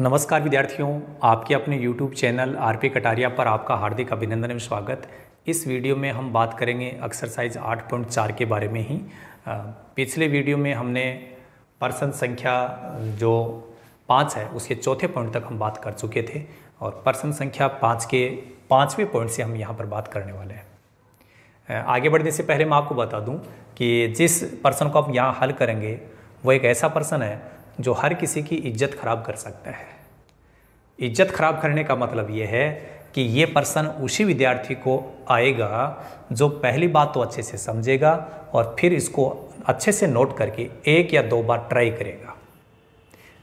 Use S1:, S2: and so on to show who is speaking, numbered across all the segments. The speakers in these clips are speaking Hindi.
S1: नमस्कार विद्यार्थियों, आपके अपने YouTube चैनल आरपी कटारिया पर आपका हार्दिक अभिनंदन एवं स्वागत। इस वीडियो में हम बात करेंगे एक्सरसाइज 8.4 के बारे में ही। पिछले वीडियो में हमने प्रश्न संख्या जो 5 है उसके चौथे पॉइंट तक हम बात कर चुके थे और प्रश्न संख्या 5 के 5वें पॉइंट से हम यहाँ पर बात करने वाले हैं। आगे बढ़ने से पहले मैं आपको बता दूँ कि जिस प्रश्न को आप यहाँ हल करेंगे वो एक ऐसा प्रश्न है जो हर किसी की इज्जत खराब कर सकता है। इज्जत खराब करने का मतलब ये है कि ये प्रश्न उसी विद्यार्थी को आएगा जो पहली बात तो अच्छे से समझेगा और फिर इसको अच्छे से नोट करके 1 या 2 बार ट्राई करेगा।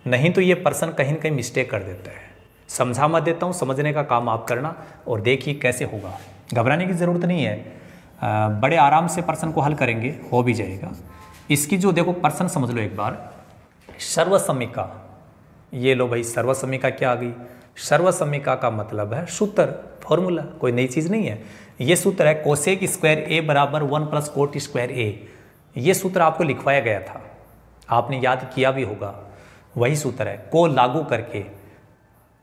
S1: नहीं तो ये प्रश्न कहीं न कहीं मिस्टेक कर देता है। समझा मत देता हूँ, समझने का काम आप करना और देखिए कैसे होगा। घबराने की ज़रूरत नहीं है, बड़े आराम से प्रश्न को हल करेंगे, हो भी जाएगा। इसकी जो देखो प्रश्न समझ लो एक बार। सर्वसमिका, ये लो भाई, सर्वसमिका क्या आ गई? सर्वसमिका का मतलब है सूत्र, फॉर्मूला, कोई नई चीज़ नहीं है। ये सूत्र है कोसेक स्क्वायर ए बराबर 1 + कोट स्क्वायर ए। ये सूत्र आपको लिखवाया गया था, आपने याद किया भी होगा। वही सूत्र है को लागू करके।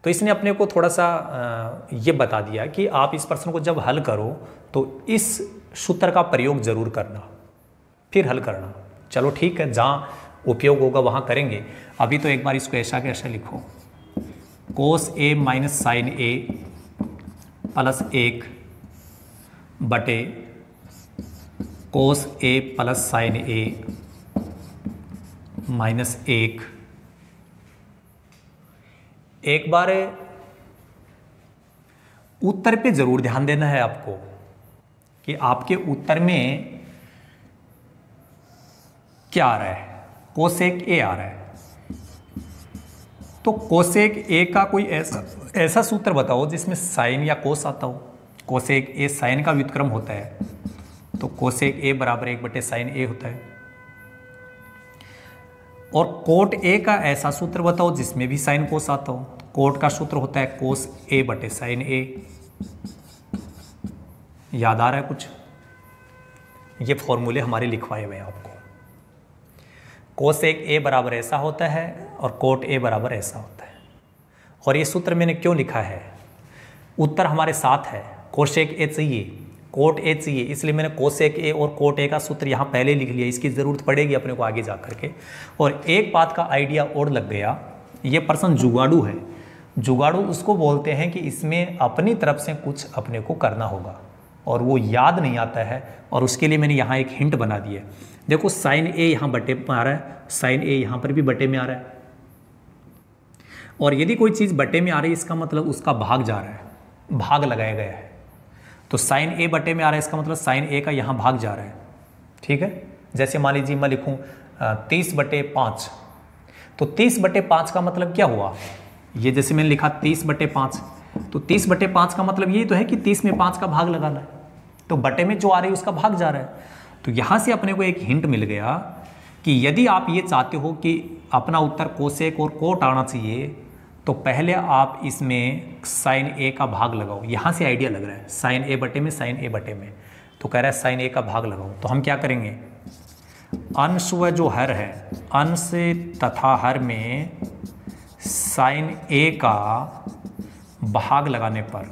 S1: तो इसने अपने को थोड़ा सा ये बता दिया कि आप इस प्रश्न को जब हल करो तो इस सूत्र का प्रयोग जरूर करना, फिर हल करना। चलो ठीक है, जहाँ उपयोग होगा वहाँ करेंगे। अभी तो एक बार इसको ऐसा के ऐसा लिखो, कोस ए माइनस साइन ए प्लस 1 बटे कोस ए प्लस साइन ए माइनस 1। एक बार उत्तर पे जरूर ध्यान देना है आपको कि आपके उत्तर में क्या आ रहा है। कोसेक ए आ रहा है तो कोसेक ए का कोई ऐसा सूत्र बताओ जिसमें साइन या कोस आता हो। कोसेक ए साइन का व्युत्क्रम होता है तो कोसेक ए बराबर 1 बटे साइन ए होता है। और कोट ए का ऐसा सूत्र बताओ जिसमें भी साइन कोस आता हो। कोट का सूत्र होता है कोस ए बटे साइन ए। याद आ रहा है कुछ? ये फॉर्मूले हमारे लिखवाए हुए हैं आपको। कोसेक ए बराबर ऐसा होता है और कोट ए बराबर ऐसा होता है। और ये सूत्र मैंने क्यों लिखा है? उत्तर हमारे साथ है, कोसेक ए चाहिए, कोट ए चाहिए, इसलिए मैंने कोसेक ए और कोट ए का सूत्र यहाँ पहले लिख लिया। इसकी ज़रूरत पड़ेगी अपने को आगे जा करके। और एक बात का आइडिया और लग गया, ये प्रश्न जुगाड़ू है। जुगाड़ू उसको बोलते हैं कि इसमें अपनी तरफ से कुछ अपने को करना होगा और वो याद नहीं आता है, और उसके लिए मैंने यहाँ एक हिंट बना दी है। देखो साइन ए यहाँ बटे में आ रहा है, साइन ए यहाँ पर भी बटे में आ रहा है। और यदि कोई चीज़ बटे में आ रही है इसका मतलब उसका भाग जा रहा है, भाग लगाया गया है। तो साइन ए बटे में आ रहा है इसका मतलब साइन ए का यहाँ भाग जा रहा है। ठीक है, जैसे मान लीजिए मैं लिखूँ 30/5, तो 30/5 का मतलब क्या हुआ? ये जैसे मैंने लिखा 30/5, तो 30/5 का मतलब ये तो है कि 30 में 5 का भाग लगाना है। तो बटे में जो आ रही है उसका भाग जा रहा है। तो यहाँ से अपने को एक हिंट मिल गया कि यदि आप ये चाहते हो कि अपना उत्तर कोसेक और कोट आना चाहिए तो पहले आप इसमें साइन ए का भाग लगाओ। यहाँ से आइडिया लग रहा है, साइन ए बटे में, साइन ए बटे में, तो कह रहा है साइन ए का भाग लगाओ। तो हम क्या करेंगे, अंश व जो हर है, अंश तथा हर में साइन ए का भाग लगाने पर,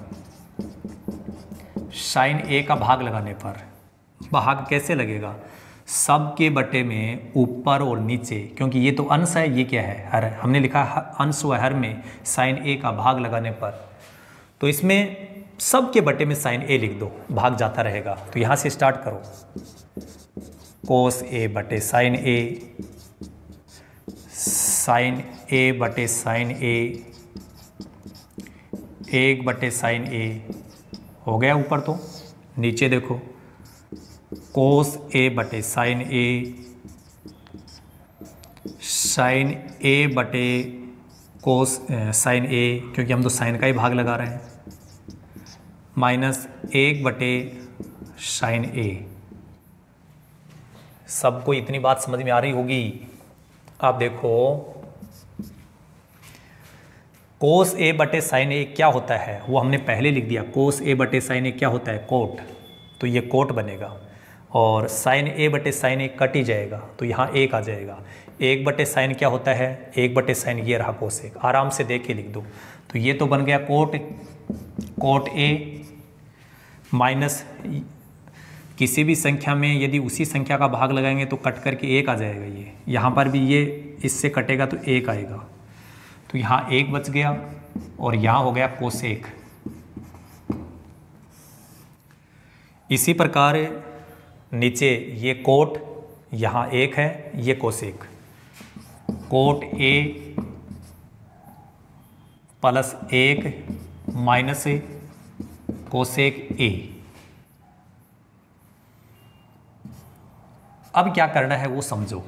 S1: साइन ए का भाग लगाने पर भाग कैसे लगेगा? सब के बटे में ऊपर और नीचे, क्योंकि ये तो अंश है, ये क्या है, हर है। हमने लिखा अंश व हर में साइन ए का भाग लगाने पर, तो इसमें सब के बटे में साइन ए लिख दो, भाग जाता रहेगा। तो यहाँ से स्टार्ट करो, कोस ए बटे साइन ए, साइन ए बटे साइन ए, 1 बटे साइन ए हो गया ऊपर। तो नीचे देखो, कोस ए बटे साइन ए, साइन ए बटे कोस साइन ए, क्योंकि हम तो साइन का ही भाग लगा रहे हैं, माइनस 1 बटे साइन ए। सबको इतनी बात समझ में आ रही होगी। आप देखो, कोस ए बटे साइन ए क्या होता है वो हमने पहले लिख दिया। कोस ए बटे साइन ए क्या होता है? कोट। तो ये कोट बनेगा। और साइन ए बटे साइन ए कट ही जाएगा तो यहाँ 1 आ जाएगा। 1 बटे साइन क्या होता है, 1 बटे साइन ये रहा कोसेक, आराम से देख के लिख दो। तो ये तो बन गया कोट ए माइनस किसी भी संख्या में यदि उसी संख्या का भाग लगाएंगे तो कट करके 1 आ जाएगा। ये यहाँ पर भी ये इससे कटेगा तो 1 आएगा, तो यहाँ 1 बच गया और यहाँ हो गया कोसेक। इसी प्रकार नीचे ये कोट, यहाँ 1 है, ये cosec, cot A plus 1 minus cosec ए। अब क्या करना है वो समझो,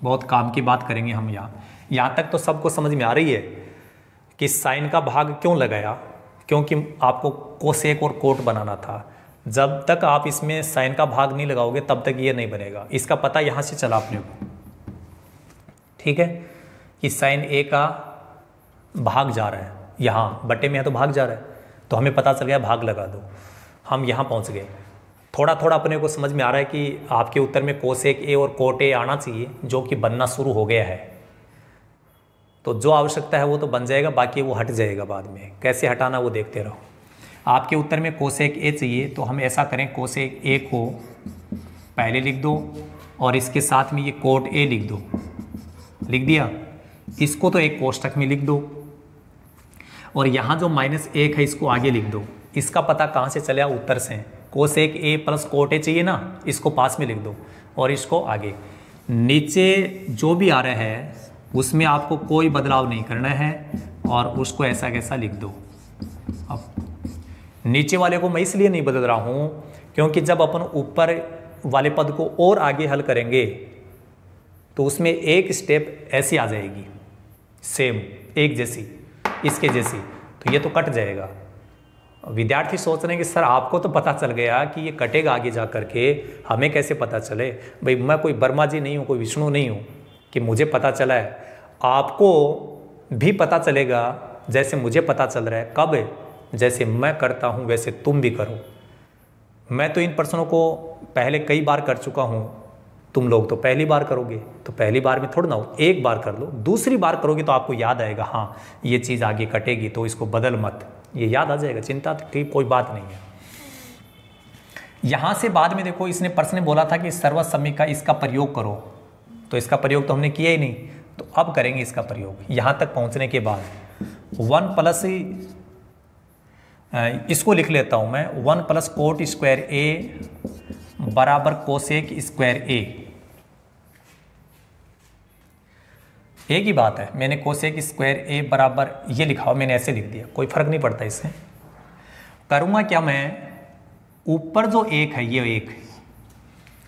S1: बहुत काम की बात करेंगे हम यहाँ तक तो सबको समझ में आ रही है कि साइन का भाग क्यों लगाया, क्योंकि आपको कोसेक और कोट बनाना था। जब तक आप इसमें साइन का भाग नहीं लगाओगे तब तक ये नहीं बनेगा। इसका पता यहाँ से चला अपने को, ठीक है, कि साइन ए का भाग जा रहा है, यहाँ बटे में है तो भाग जा रहा है, तो हमें पता चल गया भाग लगा दो। हम यहाँ पहुँच गए। थोड़ा थोड़ा अपने को समझ में आ रहा है कि आपके उत्तर में कोसेक ए और कोट ए आना चाहिए, जो कि बनना शुरू हो गया है। तो जो आवश्यकता है वो तो बन जाएगा, बाकी वो हट जाएगा बाद में। कैसे हटाना वो देखते रहो। आपके उत्तर में कोसेक ए चाहिए तो हम ऐसा करें, कोसेक ए को पहले लिख दो और इसके साथ में ये कोट ए लिख दो। लिख दिया, इसको तो एक कोष्टक में लिख दो और यहाँ जो -1 है इसको आगे लिख दो। इसका पता कहाँ से चला, उत्तर से। कोसेक ए प्लस कोट ए चाहिए ना, इसको पास में लिख दो और इसको आगे। नीचे जो भी आ रहा है उसमें आपको कोई बदलाव नहीं करना है और उसको ऐसा कैसा लिख दो। अब नीचे वाले को मैं इसलिए नहीं बदल रहा हूँ क्योंकि जब अपन ऊपर वाले पद को और आगे हल करेंगे तो उसमें एक स्टेप ऐसी आ जाएगी, सेम एक जैसी, इसके जैसी, तो ये तो कट जाएगा। विद्यार्थी सोच रहे हैं कि सर आपको तो पता चल गया कि ये कटेगा आगे जा करके, हमें कैसे पता चले। भाई मैं कोई वर्मा जी नहीं हूँ, कोई विष्णु नहीं हूँ कि मुझे पता चला है। आपको भी पता चलेगा जैसे मुझे पता चल रहा है। कब? जैसे मैं करता हूँ वैसे तुम भी करो। मैं तो इन प्रश्नों को पहले कई बार कर चुका हूँ, तुम लोग तो पहली बार करोगे, तो पहली बार में थोड़ा ना हो, एक बार कर लो, दूसरी बार करोगे तो आपको याद आएगा, हाँ ये चीज़ आगे कटेगी तो इसको बदल मत, ये याद आ जाएगा। चिंता ठीक कोई बात नहीं है। यहाँ से बाद में देखो, इसने प्रश्न बोला था कि सर्वसम्य का इसका प्रयोग करो, तो इसका प्रयोग तो हमने किया ही नहीं, तो अब करेंगे इसका प्रयोग। यहाँ तक पहुँचने के बाद 1 प्लस, इसको लिख लेता हूँ मैं, 1 प्लस कोट स्क्वायर ए बराबर कोसेक स्क्वायर ए। एक ही बात है, मैंने कोसेक स्क्वायर ए बराबर ये लिखा हो, मैंने ऐसे लिख दिया, कोई फर्क नहीं पड़ता इससे। करूँगा क्या मैं, ऊपर जो 1 है ये 1,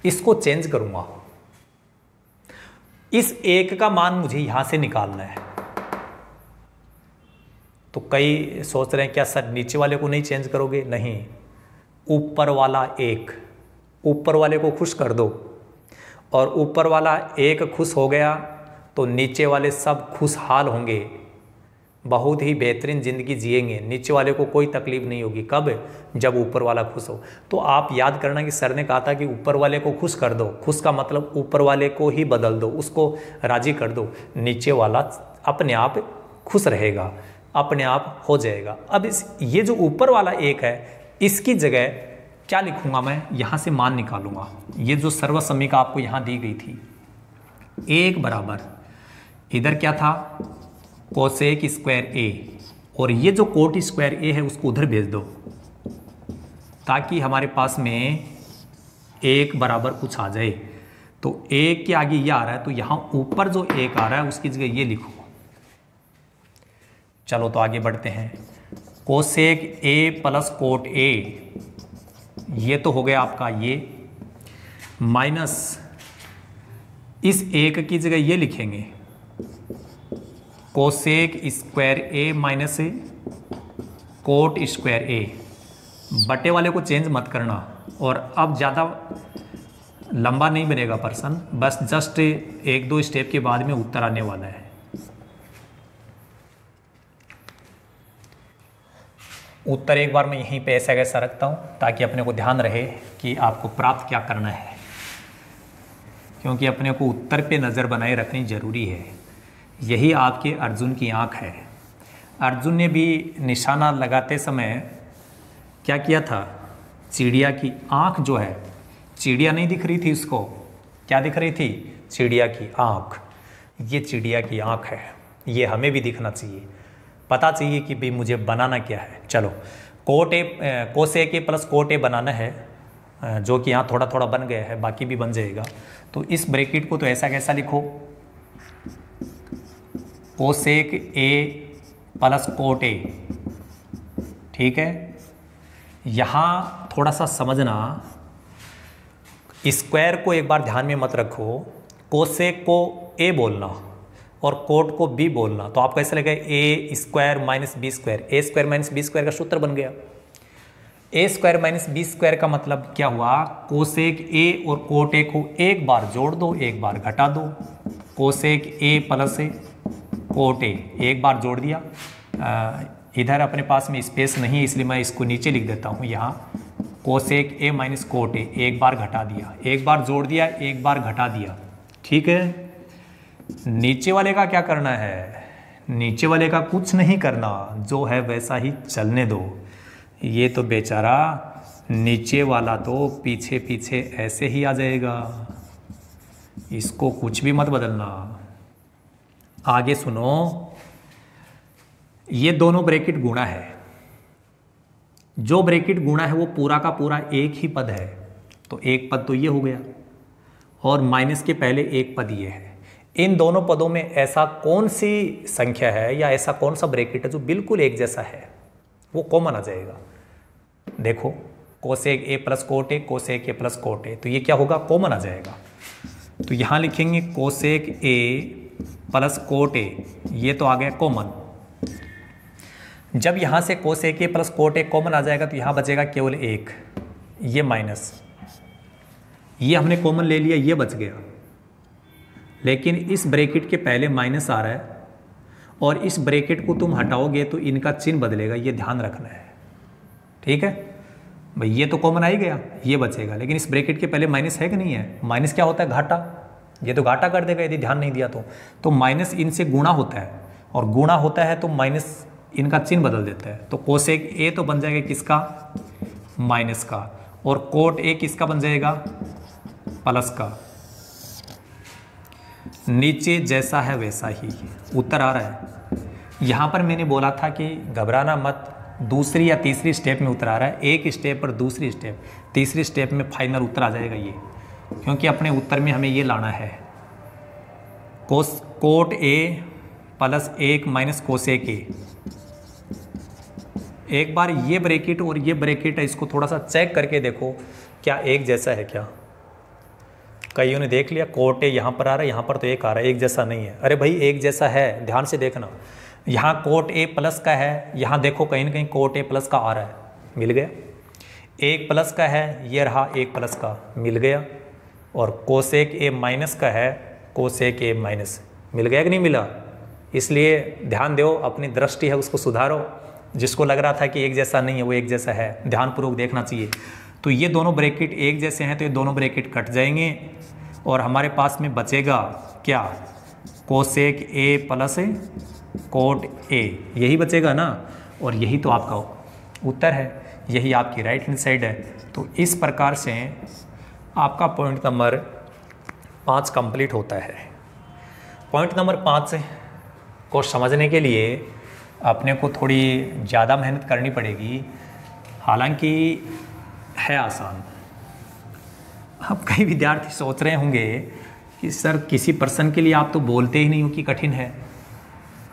S1: इसको चेंज करूँगा। इस 1 का मान मुझे यहाँ से निकालना है। तो कई सोच रहे हैं क्या सर नीचे वाले को नहीं चेंज करोगे? नहीं, ऊपर वाला 1, ऊपर वाले को खुश कर दो और ऊपर वाला 1 खुश हो गया तो नीचे वाले सब खुशहाल होंगे, बहुत ही बेहतरीन ज़िंदगी जिएंगे, नीचे वाले को कोई तकलीफ नहीं होगी। कब? जब ऊपर वाला खुश हो। तो आप याद करना कि सर ने कहा था कि ऊपर वाले को खुश कर दो, खुश का मतलब ऊपर वाले को ही बदल दो, उसको राजी कर दो, नीचे वाला अपने आप खुश रहेगा, अपने आप हो जाएगा। अब ये जो ऊपर वाला 1 है इसकी जगह क्या लिखूंगा मैं, यहाँ से मान निकालूंगा। ये जो सर्वसम्मिका आपको यहाँ दी गई थी, 1 बराबर इधर क्या था, कोसेक स्क्वायर ए, और ये जो कोट स्क्वायर ए है उसको उधर भेज दो ताकि हमारे पास में 1 बराबर कुछ आ जाए। तो 1 के आगे ये आ रहा है तो यहाँ ऊपर जो 1 आ रहा है उसकी जगह ये लिखो। चलो तो आगे बढ़ते हैं। Cosec A plus cot A, ये तो हो गया आपका ये, माइनस इस 1 की जगह ये लिखेंगे, कोसेक स्क्वायर ए माइनस कोट स्क्वायर ए। बटे वाले को चेंज मत करना। और अब ज़्यादा लंबा नहीं बनेगा प्रश्न, बस जस्ट 1-2 स्टेप के बाद में उत्तर आने वाला है। उत्तर एक बार मैं यहीं पे ऐसा कैसा रखता हूँ ताकि अपने को ध्यान रहे कि आपको प्राप्त क्या करना है। क्योंकि अपने को उत्तर पे नज़र बनाए रखनी ज़रूरी है। यही आपके अर्जुन की आँख है। अर्जुन ने भी निशाना लगाते समय क्या किया था, चिड़िया की आँख जो है, चिड़िया नहीं दिख रही थी उसको, क्या दिख रही थी, चिड़िया की आँख। ये चिड़िया की आँख है, ये हमें भी दिखना चाहिए, पता चाहिए कि भाई मुझे बनाना क्या है। चलो cosec A plus cot A बनाना है, जो कि यहाँ थोड़ा थोड़ा बन गया है, बाकी भी बन जाएगा। तो इस ब्रैकेट को तो ऐसा कैसा लिखो, कोसेक ए प्लस कोट ए, ठीक है। यहाँ थोड़ा सा समझना, स्क्वायर को एक बार ध्यान में मत रखो, कोसेक को ए बोलना और कोट को बी बोलना, तो आपको ऐसा लगेगा ए square minus B square. A square minus B square का सूत्र बन गया। ए स्क्वायर माइनस बी स्क्वायर का मतलब क्या हुआ, कोसेक ए और कोट ए को एक बार जोड़ दो, एक बार घटा दो। Cosec A plus A cot A, एक बार जोड़ दिया। इधर अपने पास में स्पेस नहीं है, इसलिए मैं इसको नीचे लिख देता हूँ। यहाँ cosec A minus cot A, एक बार घटा दिया, एक बार जोड़ दिया, एक बार घटा दिया, ठीक है। नीचे वाले का क्या करना है, नीचे वाले का कुछ नहीं करना, जो है वैसा ही चलने दो। ये तो बेचारा नीचे वाला तो पीछे पीछे ऐसे ही आ जाएगा, इसको कुछ भी मत बदलना। आगे सुनो, ये दोनों ब्रैकेट गुणा है, जो ब्रैकेट गुणा है वो पूरा का पूरा एक ही पद है, तो एक पद तो ये हो गया और माइनस के पहले एक पद ये है। इन दोनों पदों में ऐसा कौन सी संख्या है या ऐसा कौन सा ब्रैकेट है जो बिल्कुल एक जैसा है, वो कॉमन आ जाएगा। देखो cosec A plus cot A, cosec A plus cot ए, तो ये क्या होगा, कॉमन आ जाएगा। तो यहाँ लिखेंगे cosec A plus cot A, ये तो आ गया कॉमन। जब यहाँ से cosec A plus cot A common आ जाएगा तो यहाँ बचेगा केवल एक, ये माइनस, ये हमने कॉमन ले लिया, ये बच गया। लेकिन इस ब्रैकेट के पहले माइनस आ रहा है और इस ब्रैकेट को तुम हटाओगे तो इनका चिन्ह बदलेगा, ये ध्यान रखना है, ठीक है भाई। ये तो कॉमन आ ही गया, ये बचेगा, लेकिन इस ब्रैकेट के पहले माइनस है कि नहीं है। माइनस क्या होता है, घाटा, ये तो घाटा कर देगा यदि ध्यान नहीं दिया तो माइनस इनसे गुणा होता है और गुणा होता है तो माइनस इनका चिन्ह बदल देता है। तो कोसेक ए तो बन जाएगा किसका, माइनस का, और कोट ए किसका बन जाएगा, प्लस का। नीचे जैसा है वैसा ही उत्तर आ रहा है। यहाँ पर मैंने बोला था कि घबराना मत, दूसरी या तीसरी स्टेप में उत्तर आ रहा है, एक स्टेप पर दूसरी स्टेप, तीसरी स्टेप में फाइनल उत्तर आ जाएगा ये, क्योंकि अपने उत्तर में हमें ये लाना है कोट ए प्लस एक माइनस कोसेक ए। एक बार ये ब्रैकेट और ये ब्रैकेट है, इसको थोड़ा सा चेक करके देखो क्या एक जैसा है क्या। कईयों ने देख लिया कोट ए यहाँ पर आ रहा है, यहाँ पर तो एक आ रहा है, एक जैसा नहीं है। अरे भाई एक जैसा है, ध्यान से देखना। यहाँ कोट ए प्लस का है, यहाँ देखो कहीं ना कहीं कोट ए प्लस का आ रहा है, मिल गया। एक प्लस का है, ये रहा एक प्लस का, मिल गया। और कोसेक ए माइनस का है, कोसेक ए माइनस, मिल गया कि नहीं मिला। इसलिए ध्यान दो, अपनी दृष्टि है उसको सुधारो। जिसको लग रहा था कि एक जैसा नहीं है वो एक जैसा है, ध्यानपूर्वक देखना चाहिए। तो ये दोनों ब्रैकेट एक जैसे हैं तो ये दोनों ब्रैकेट कट जाएंगे और हमारे पास में बचेगा क्या, कोसेक ए प्लस कोट ए, यही बचेगा ना। और यही तो आपका उत्तर है, यही आपकी राइट हैंड साइड है। तो इस प्रकार से आपका पॉइंट नंबर 5 कंप्लीट होता है। पॉइंट नंबर 5 को समझने के लिए अपने को थोड़ी ज़्यादा मेहनत करनी पड़ेगी, हालांकि है आसान। अब कई विद्यार्थी सोच रहे होंगे कि सर किसी पर्सन के लिए आप तो बोलते ही नहीं हो कि कठिन है,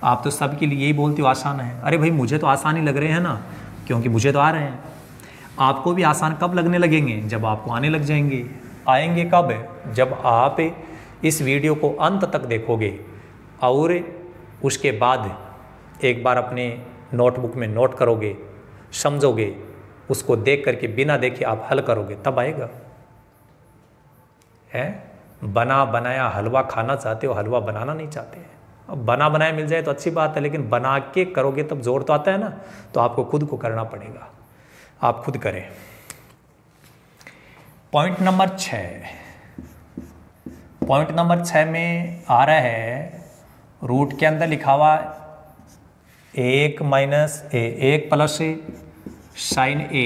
S1: आप तो सबके लिए यही बोलते हो आसान है। अरे भाई मुझे तो आसान ही लग रहे हैं ना, क्योंकि मुझे तो आ रहे हैं। आपको भी आसान कब लगने लगेंगे, जब आपको आने लग जाएंगे। आएंगे कब, जब आप इस वीडियो को अंत तक देखोगे और उसके बाद एक बार अपने नोटबुक में नोट करोगे, समझोगे, उसको देख करके बिना देखे आप हल करोगे, तब आएगा। है बना बनाया हलवा खाना चाहते हो, हलवा बनाना नहीं चाहते। अब बना बनाया मिल जाए तो अच्छी बात है, लेकिन बना के करोगे तब जोर तो आता है ना। तो आपको खुद को करना पड़ेगा, आप खुद करें। पॉइंट नंबर 6, पॉइंट नंबर 6 में आ रहा है रूट के अंदर लिखा हुआ 1 माइनस ए, 1 प्लस साइन ए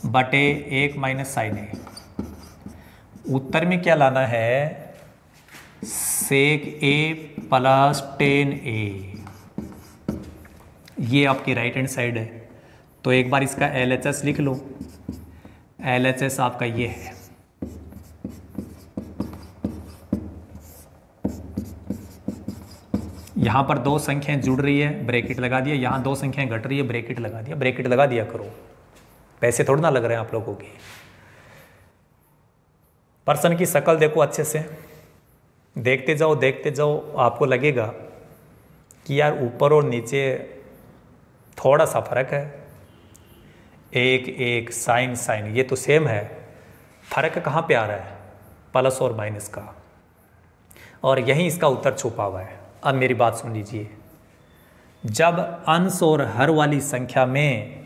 S1: बटे 1 माइनस साइन ए। उत्तर में क्या लाना है? सेक ए प्लस टेन ए। ये आपकी राइट हैंड साइड है, तो एक बार इसका LHS लिख लो। LHS आपका ये है। यहां पर दो संख्याएं जुड़ रही है, ब्रैकेट लगा दिया। यहां दो संख्याएं घट रही है, ब्रैकेट लगा दिया। ब्रैकेट लगा दिया करो, पैसे थोड़ा ना लग रहे हैं आप लोगों के। पर्सन की शक्ल देखो अच्छे से, देखते जाओ देखते जाओ, आपको लगेगा कि यार ऊपर और नीचे थोड़ा सा फर्क है। एक एक साइन साइन ये तो सेम है, फर्क कहाँ पे आ रहा है? प्लस और माइनस का, और यहीं इसका उत्तर छुपा हुआ है। अब मेरी बात सुन लीजिए, जब अंश और हर वाली संख्या में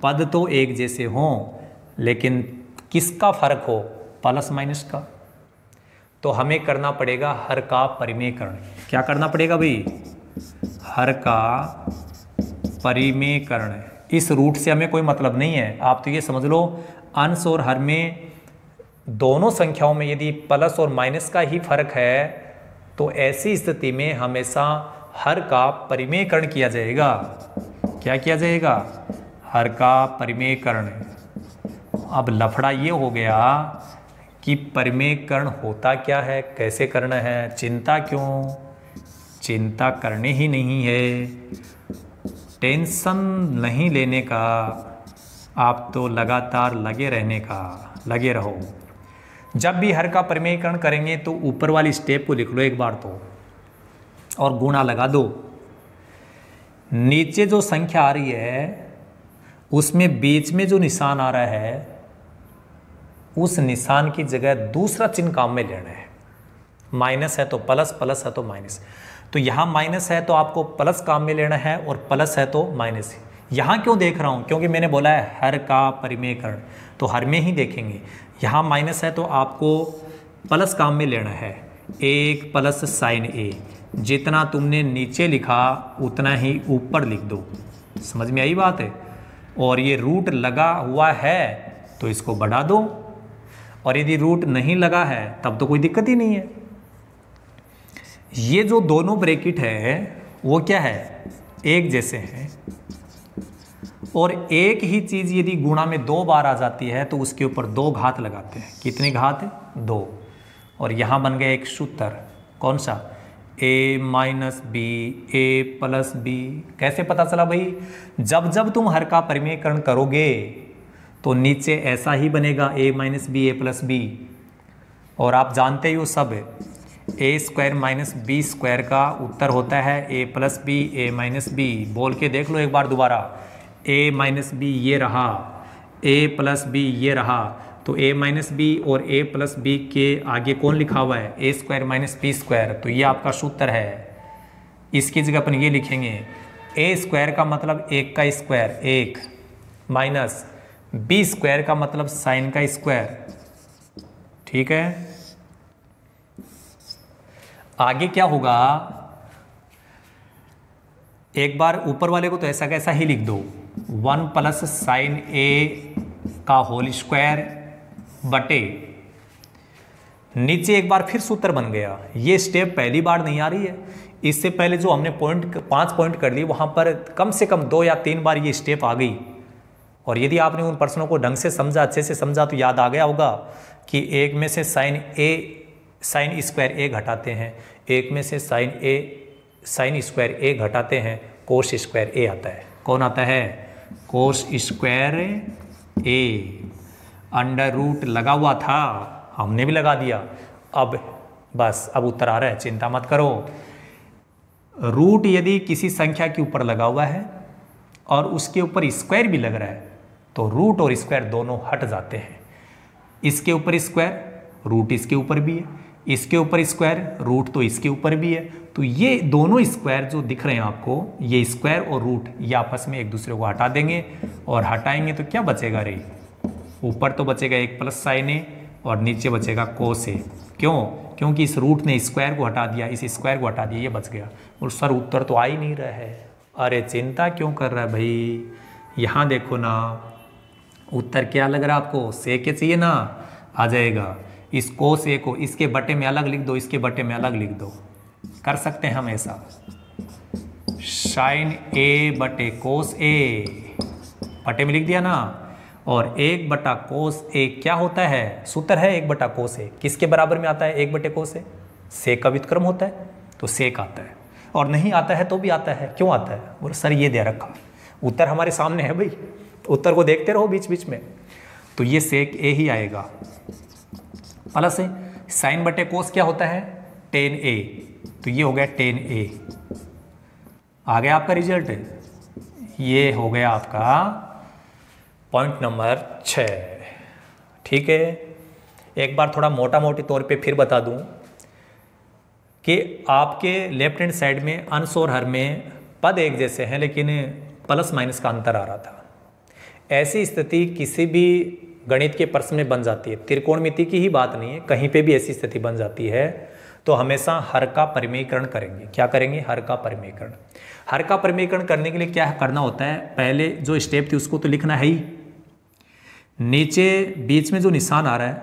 S1: पद तो एक जैसे हों लेकिन किसका फर्क हो? प्लस माइनस का, तो हमें करना पड़ेगा हर का परिमेयकरण। क्या करना पड़ेगा भाई? हर का परिमेयकरण। इस रूट से हमें कोई मतलब नहीं है, आप तो ये समझ लो अंश और हर में दोनों संख्याओं में यदि प्लस और माइनस का ही फर्क है तो ऐसी स्थिति में हमेशा हर का परिमेयकरण किया जाएगा। क्या किया जाएगा? हर का परिमेयकरण। अब लफड़ा ये हो गया कि परिमेयकरण होता क्या है, कैसे करना है? चिंता क्यों? चिंता करने ही नहीं है, टेंशन नहीं लेने का, आप तो लगातार लगे रहने का, लगे रहो। जब भी हर का परिमेयकरण करेंगे तो ऊपर वाली स्टेप को लिख लो एक बार तो, और गुणा लगा दो। नीचे जो संख्या आ रही है उसमें बीच में जो निशान आ रहा है उस निशान की जगह दूसरा चिन्ह काम में लेना है। माइनस है तो प्लस, प्लस है तो माइनस। तो यहाँ माइनस है तो आपको प्लस काम में लेना है, और प्लस है तो माइनस। यहाँ क्यों देख रहा हूँ? क्योंकि मैंने बोला है हर का परिमेयकरण, तो हर में ही देखेंगे। यहाँ माइनस है तो आपको प्लस काम में लेना है। 1 प्लस साइन ए, जितना तुमने नीचे लिखा उतना ही ऊपर लिख दो। समझ में आई बात है? और ये रूट लगा हुआ है तो इसको बढ़ा दो, और यदि रूट नहीं लगा है तब तो कोई दिक्कत ही नहीं है। ये जो दोनों ब्रैकेट है वो क्या है? एक जैसे हैं, और एक ही चीज यदि गुणा में 2 बार आ जाती है तो उसके ऊपर 2 घात लगाते हैं। कितनी घात? 2। और यहां बन गया एक सूत्र, कौन सा? a minus B, A plus B. कैसे पता चला भाई? जब जब तुम हर का परिमेयकरण करोगे तो नीचे ऐसा ही बनेगा, a minus B, A plus B. और आप जानते ही हो सब, A square minus B square का उत्तर होता है A plus B, A minus B. बोल के देख लो एक बार दोबारा, a माइनस बी ये रहा, a प्लस बी ये रहा, तो a माइनस बी और a प्लस बी के आगे कौन लिखा हुआ है? ए स्क्वायर माइनस बी स्क्वायर। तो ये आपका सूत्र है। इसकी जगह अपन ये लिखेंगे, a स्क्वायर का मतलब 1 का स्क्वायर 1, माइनस बी स्क्वायर का मतलब साइन का स्क्वायर। ठीक है, आगे क्या होगा? एक बार ऊपर वाले को तो ऐसा कैसा ही लिख दो, 1 प्लस साइन ए का होल स्क्वायर बटे, नीचे एक बार फिर सूत्र बन गया। ये स्टेप पहली बार नहीं आ रही है, इससे पहले जो हमने 5 पॉइंट कर लिए वहाँ पर कम से कम 2 या 3 बार ये स्टेप आ गई। और यदि आपने उन प्रश्नों को ढंग से समझा, अच्छे से समझा, तो याद आ गया होगा कि एक में से साइन स्क्वायर ए घटाते हैं, एक में से साइन स्क्वायर ए घटाते हैं, कोस स्क्वायर ए आता है। कौन आता है? कोस स्क्वायर ए। अंडर रूट लगा हुआ था, हमने भी लगा दिया। अब बस अब उत्तर आ रहा है, चिंता मत करो। रूट यदि किसी संख्या के ऊपर लगा हुआ है और उसके ऊपर स्क्वायर भी लग रहा है तो रूट और स्क्वायर दोनों हट जाते हैं। इसके ऊपर स्क्वायर, रूट इसके ऊपर भी है, इसके ऊपर स्क्वायर, रूट तो इसके ऊपर भी है। तो ये दोनों स्क्वायर जो दिख रहे हैं आपको, ये स्क्वायर और रूट, ये आपस में एक दूसरे को हटा देंगे, और हटाएंगे तो क्या बचेगा रे? ऊपर तो बचेगा 1 प्लस साइन ए और नीचे बचेगा कोस ए। क्यों? क्योंकि इस रूट ने स्क्वायर को हटा दिया, इस स्क्वायर को हटा दिया, ये बच गया। और सर उत्तर तो आ ही नहीं रहा है। अरे चिंता क्यों कर रहा है भाई, यहाँ देखो ना, उत्तर क्या लग रहा है आपको? सेक चाहिए ना, आ जाएगा। इस कोस ए को इसके बटे में अलग लिख दो, इसके बटे में अलग लिख दो, कर सकते हैं हम ऐसा। साइन ए बटे कोस ए बटे में लिख दिया ना, और 1 बटा कोस ए क्या होता है? सूत्र है 1 बटा कोस ए, किसके बराबर में आता है? 1 बटे कोस ए, सेक का व्युत्क्रम होता है, तो सेक आता है। और नहीं आता है तो भी आता है। क्यों आता है? बोले सर ये दे रखा, उत्तर हमारे सामने है भाई, उत्तर को देखते रहो बीच बीच में। तो ये सेक ए ही आएगा। प्लस साइन बटे कोस क्या होता है? टेन ए, तो ये हो गया टेन ए। आ गया आपका रिजल्ट, ये हो गया आपका पॉइंट नंबर 6। ठीक है, एक बार थोड़ा मोटा मोटी तौर पे फिर बता दूं कि आपके लेफ्ट हैंड साइड में अंश और हर में पद एक जैसे हैं, लेकिन प्लस माइनस का अंतर आ रहा था। ऐसी स्थिति किसी भी गणित के प्रश्न में बन जाती है, त्रिकोणमिति की ही बात नहीं है, कहीं पे भी ऐसी स्थिति बन जाती है। तो हमेशा हर का परिमेयकरण करेंगे। क्या करेंगे? हर का परिमेयकरण। हर का परिमेयकरण करने के लिए क्या करना होता है? पहले जो स्टेप थी उसको तो लिखना है ही। नीचे बीच में जो निशान आ रहा है,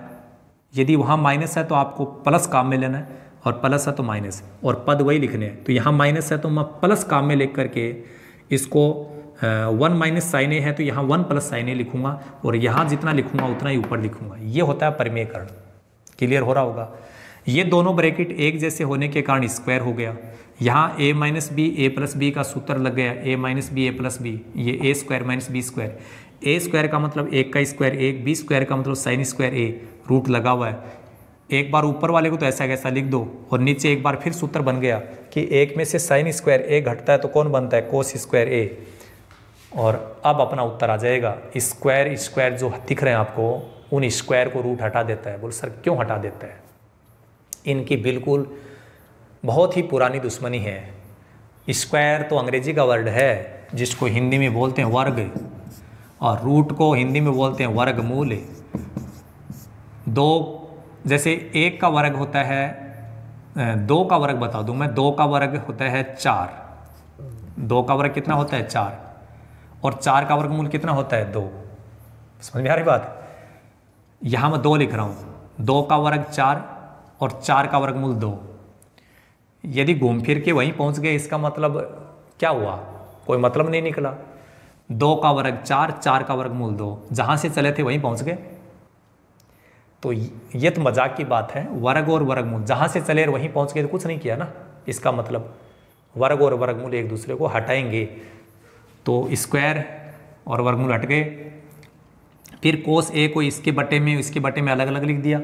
S1: यदि वहाँ माइनस है तो आपको प्लस काम में लेना है, और प्लस है तो माइनस, और पद वही लिखने हैं। तो यहाँ माइनस है तो मैं प्लस काम में लिख करके इसको 1 माइनस साइन ए है तो यहाँ 1 प्लस साइन ए लिखूंगा, और यहाँ जितना लिखूंगा उतना ही ऊपर लिखूंगा। ये होता है परिमेयकरण। क्लियर हो रहा होगा? ये दोनों ब्रैकेट एक जैसे होने के कारण स्क्वायर हो गया। यहाँ a minus B A plus B का सूत्र लग गया, a minus B A plus B, ये A square minus B square. A square का मतलब 1 का स्क्वायर 1, बी स्क्वायर का मतलब साइन स्क्वायर ए, रूट लगा हुआ है। एक बार ऊपर वाले को तो ऐसा कैसा लिख दो, और नीचे एक बार फिर सूत्र बन गया कि 1 में से साइन स्क्वायर ए घटता है तो कौन बनता है? कोस स्क्वायर ए। और अब अपना उत्तर आ जाएगा। स्क्वायर स्क्वायर जो दिख रहे हैं आपको, उन स्क्वायर को रूट हटा देता है। बोल सर क्यों हटा देता है? इनकी बिल्कुल बहुत ही पुरानी दुश्मनी है। स्क्वायर तो अंग्रेजी का वर्ड है जिसको हिंदी में बोलते हैं वर्ग, और रूट को हिंदी में बोलते हैं वर्गमूल। दो, जैसे 1 का वर्ग होता है, 2 का वर्ग बता दूं मैं, 2 का वर्ग होता है 4, 2 का वर्ग कितना होता है? 4, और 4 का वर्गमूल कितना होता है? 2। समझ में आ रही बात? यहाँ मैं 2 लिख रहा हूँ, 2 का वर्ग 4 और 4 का वर्गमूल 2। यदि घूम फिर के वहीं पहुँच गए, इसका मतलब क्या हुआ? कोई मतलब नहीं निकला। 2 का वर्ग 4, 4 का वर्गमूल 2, जहाँ से चले थे वहीं पहुँच गए। तो ये तो मजाक की बात है। वर्ग और वर्गमूल जहाँ से चले वहीं पहुँच गए तो कुछ नहीं किया ना। इसका मतलब वर्ग और वर्गमूल एक दूसरे को हटाएंगे, तो स्क्वायर और वर्गमूल हट गए। फिर कोस ए को इसके बटे में अलग अलग लिख दिया।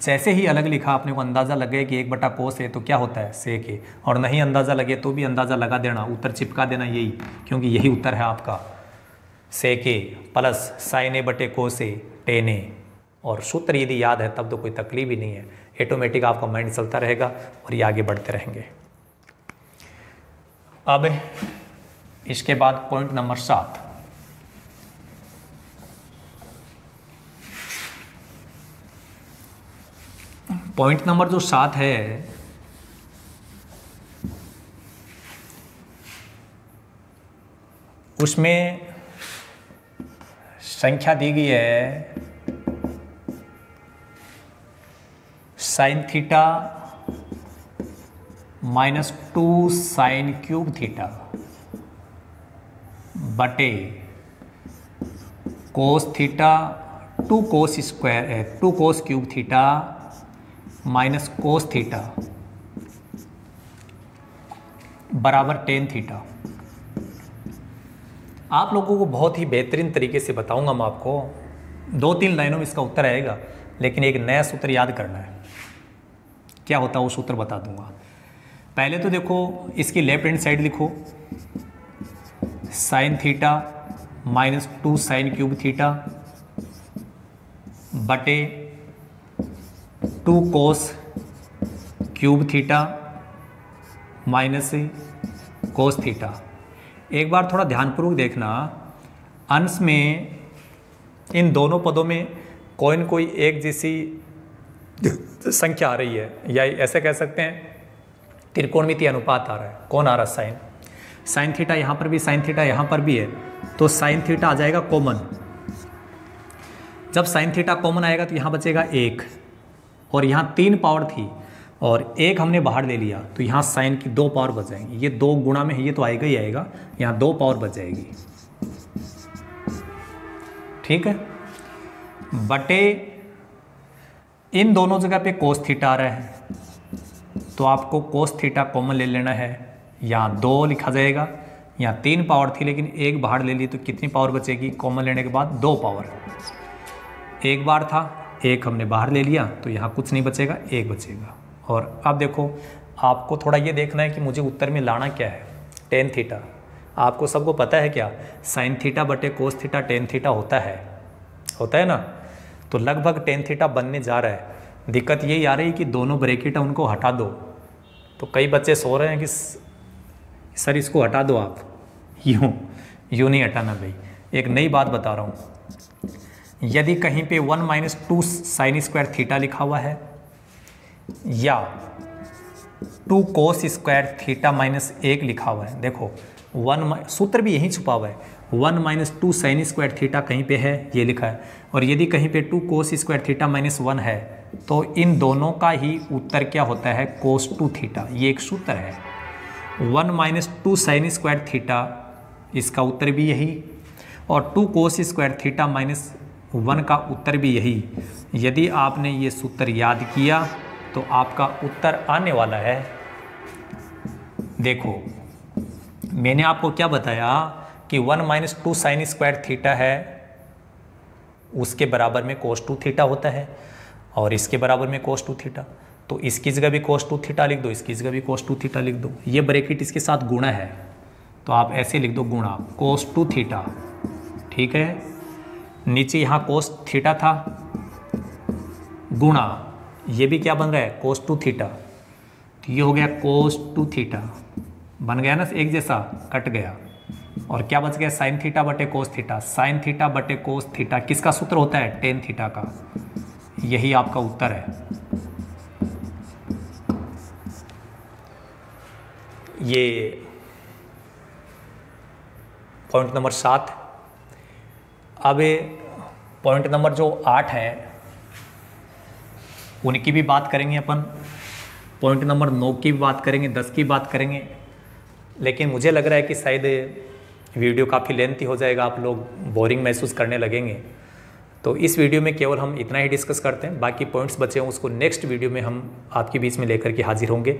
S1: जैसे ही अलग लिखा अपने को अंदाज़ा लगे कि 1 बटा कोस ए तो क्या होता है? सेक ए। और नहीं अंदाज़ा लगे तो भी अंदाज़ा लगा देना, उत्तर चिपका देना यही, क्योंकि यही उत्तर है आपका। सेक ए प्लस साइन ए बटे कोस ए टेन ए। और सूत्र यदि याद है तब तो कोई तकलीफ ही नहीं है, ऑटोमेटिक आपका माइंड चलता रहेगा और ये आगे बढ़ते रहेंगे। अब इसके बाद पॉइंट नंबर 7। पॉइंट नंबर जो 7 है, उसमें संख्या दी गई है sine theta -2 sine cube theta बटे cos theta 2 cos square 2 cos cube theta minus cos theta बराबर टेन थीटा। आप लोगों को बहुत ही बेहतरीन तरीके से बताऊंगा मैं आपको, 2-3 लाइनों में इसका उत्तर आएगा, लेकिन एक नया सूत्र याद करना है। क्या होता है वो सूत्र बता दूंगा। पहले तो देखो, इसकी लेफ्ट हैंड साइड लिखो, sign theta -2 sine cube theta बटे 2 cos cube theta minus cos theta. एक बार थोड़ा ध्यानपूर्वक देखना, अंश में इन दोनों पदों में कोई न कोई एक जैसी संख्या आ रही है, या ऐसे कह सकते हैं त्रिकोणमितीय अनुपात आ रहा है। कौन आ रहा है? साइन। साइन थीटा यहाँ पर भी, साइन थीटा यहाँ पर भी है, तो साइन थीटा आ जाएगा कॉमन। जब साइन थीटा कॉमन आएगा तो यहाँ बचेगा 1, और यहाँ 3 पावर थी और 1 हमने बाहर ले लिया, तो यहाँ साइन की 2 पावर बच जाएंगी। ये 2 गुणा में है, ये तो आएगा ही आएगा, यहाँ 2 पावर बच जाएगी। ठीक है, बटे इन दोनों जगह पे कोस थीटा आ रहा है, तो आपको कोस थीटा कॉमन ले लेना है। यहाँ 2 लिखा जाएगा, यहाँ 3 पावर थी लेकिन 1 बाहर ले ली, तो कितनी पावर बचेगी? कॉमन लेने के बाद 2 पावर। 1 बार था, 1 हमने बाहर ले लिया, तो यहाँ कुछ नहीं बचेगा, 1 बचेगा। और अब देखो, आपको थोड़ा ये देखना है कि मुझे उत्तर में लाना क्या है। टेन थीटा, आपको सबको पता है क्या? साइन थीटा बटे कोस थीटा टेन थीटा होता है ना। तो लगभग टेन थीटा बनने जा रहा है। दिक्कत यही आ रही है कि दोनों ब्रैकेट है उनको हटा दो। तो कई बच्चे सो रहे हैं कि सर इसको हटा दो आप। यूँ नहीं हटाना भाई। एक नई बात बता रहा हूँ, यदि कहीं पे 1 - 2 साइन स्क्वायर थीटा लिखा हुआ है या 2 कोस स्क्वायर थीटा -1 लिखा हुआ है, देखो सूत्र भी यही छुपा हुआ है। 1 - 2 साइन स्क्वायर थीटा कहीं पे है, ये लिखा है, और यदि कहीं पे 2 कोस स्क्वायर थीटा -1 है, तो इन दोनों का ही उत्तर क्या होता है? कोस 2 थीटा। ये एक सूत्र है। 1 - 2 साइन स्क्वायर थीटा, इसका उत्तर भी यही, और 2 कोस स्क्वायर थीटा -1 का उत्तर भी यही। यदि आपने ये सूत्र याद किया तो आपका उत्तर आने वाला है। देखो, मैंने आपको क्या बताया कि 1 - 2 साइन स्क्वायर थीटा है, उसके बराबर में कोस 2 थीटा होता है, और इसके बराबर में कोस 2 थीटा। तो इसकी जगह भी कोस 2 थीटा लिख दो, इसकी जगह भी कोस 2 थीटा लिख दो। ये ब्रैकेट इसके साथ गुणा है, तो आप ऐसे लिख दो गुणा कोस 2 थीटा। ठीक है, नीचे यहाँ कोस थीटा था, गुणा ये भी क्या बन रहा है? कोस 2 थीटा। तो ये हो गया कोस 2 थीटा, बन गया ना एक जैसा, कट गया। और क्या बच गया? साइन थीटा बटे कोस थीटा। साइन थीटा बटे कोस थीटा किसका सूत्र होता है? टेन थीटा का। यही आपका उत्तर है। ये पॉइंट नंबर 7। अब पॉइंट नंबर जो 8 है उनकी भी बात करेंगे अपन। पॉइंट नंबर 9 की भी बात करेंगे, 10 की बात करेंगे। लेकिन मुझे लग रहा है कि शायद वीडियो काफ़ी लेंथी हो जाएगा, आप लोग बोरिंग महसूस करने लगेंगे। तो इस वीडियो में केवल हम इतना ही डिस्कस करते हैं। बाकी पॉइंट्स बचे हैं उसको नेक्स्ट वीडियो में हम आपके बीच में लेकर के हाजिर होंगे।